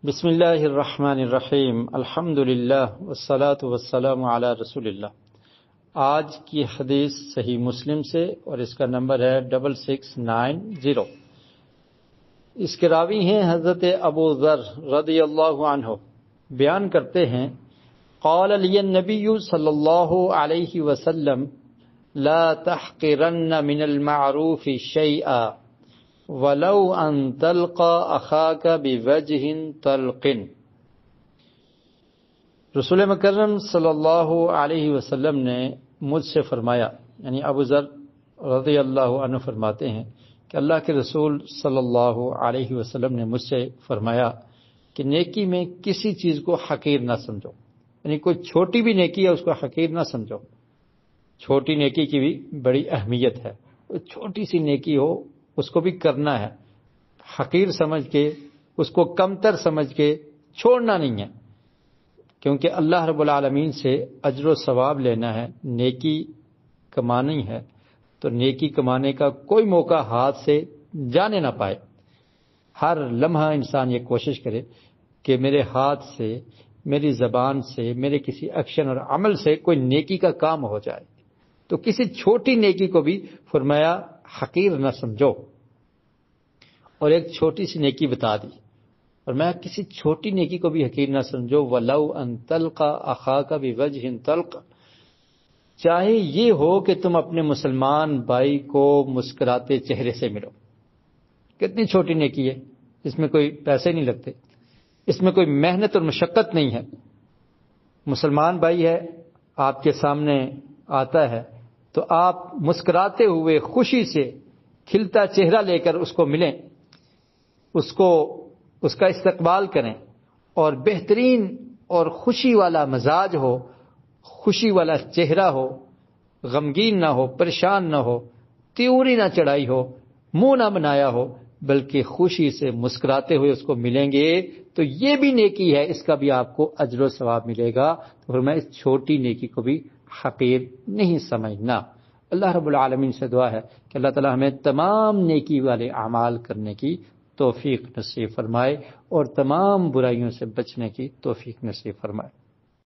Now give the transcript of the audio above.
بسم اللہ الرحمن الرحیم الحمد للہ والصلاة والسلام علی رسول اللہ۔ آج کی حدیث صحیح مسلم سے اور اس کا نمبر ہے 6690۔ اس کے راوی ہیں حضرت ابو ذر رضی اللہ عنہ، بیان کرتے ہیں قال لی النبی صلی اللہ علیہ وسلم لا تحقرن من المعروف شیئا وَلَوْ أَن تَلْقَى أَخَاكَ بِوَجْهٍ طَلْقٍ۔ رسول مکرم صلی اللہ علیہ وسلم نے مجھ سے فرمایا، یعنی ابو ذر رضی اللہ عنہ فرماتے ہیں کہ اللہ کے رسول صلی اللہ علیہ وسلم نے مجھ سے فرمایا کہ نیکی میں کسی چیز کو حقیر نہ سمجھو، یعنی کوئی چھوٹی بھی نیکی ہے اس کو حقیر نہ سمجھو۔ چھوٹی نیکی کی بھی بڑی اہمیت ہے، چھوٹی سی نیکی ہو اس کو بھی کرنا ہے، حقیر سمجھ کے اس کو کمتر سمجھ کے چھوڑنا نہیں ہے، کیونکہ اللہ رب العالمین سے اجر و ثواب لینا ہے، نیکی کمانی ہے، تو نیکی کمانے کا کوئی موقع ہاتھ سے جانے نہ پائے۔ ہر لمحہ انسان یہ کوشش کرے کہ میرے ہاتھ سے، میری زبان سے، میرے کسی ایکشن اور عمل سے کوئی نیکی کا کام ہو جائے، تو کسی چھوٹی نیکی کو بھی فرمایا حقیر نہ سمجھو، اور ایک چھوٹی سی نیکی بتا دی، اور میں کسی چھوٹی نیکی کو بھی حقیر نہ سمجھو۔ وَلَوْ أَن تَلْقَى أَخَاكَ بِوَجْهٍ طَلْقٍ، چاہے یہ ہو کہ تم اپنے مسلمان بھائی کو مسکراتے چہرے سے ملو۔ کتنی چھوٹی نیکی ہے، اس میں کوئی پیسے نہیں لگتے، اس میں کوئی محنت اور مشقت نہیں ہے۔ مسلمان بھائی ہے، آپ کے سامنے آتا ہے تو آپ مسکراتے ہوئے خوشی سے کھلتا چہرہ لے کر اس کو ملیں، اس کا استقبال کریں، اور بہترین اور خوشی والا مزاج ہو، خوشی والا چہرہ ہو، غمگین نہ ہو، پریشان نہ ہو، تیوری نہ چڑھائی ہو، منہ نہ بنایا ہو، بلکہ خوشی سے مسکراتے ہوئے اس کو ملیں گے تو یہ بھی نیکی ہے، اس کا بھی آپ کو اجر و ثواب ملے گا۔ تو میں اس چھوٹی نیکی کو بھی حقیر نہیں سمجھنا۔ اللہ رب العالمین سے دعا ہے کہ اللہ تعالی ہمیں تمام نیکی والے اعمال کرنے کی توفیق نصیب فرمائے اور تمام برائیوں سے بچنے کی توفیق نصیب فرمائے۔